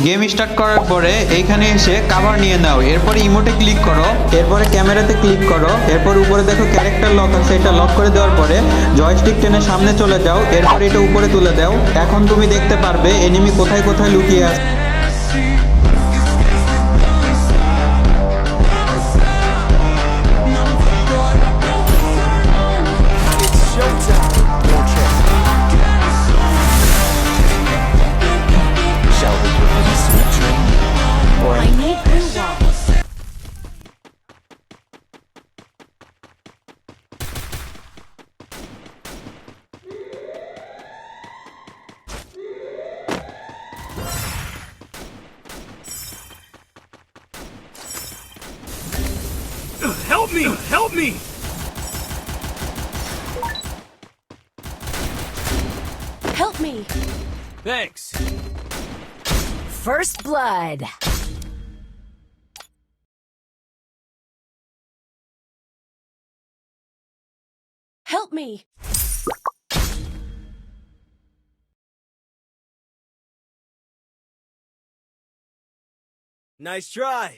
Game start করার পরে এইখানে এসে কভার নিয়ে নাও, এরপরে ইমোটে ক্লিক করো, এরপরে ক্যামেরাতে ক্লিক করো, এরপর উপরে দেখো ক্যারেক্টার লক আছে, এটা লক করে দেওয়ার পরে জয়স্টিক টেনে সামনে চলে যাও, এরপর এটা উপরে তুলে দাও। এখন তুমি দেখতে পারবে এনিমি কোথায় কোথায় লুকিয়ে আছে। Shall we give them a sweet dream? Or I need blue walls. Help me! Help me! Help me. Thanks. First blood. Help me. Nice try.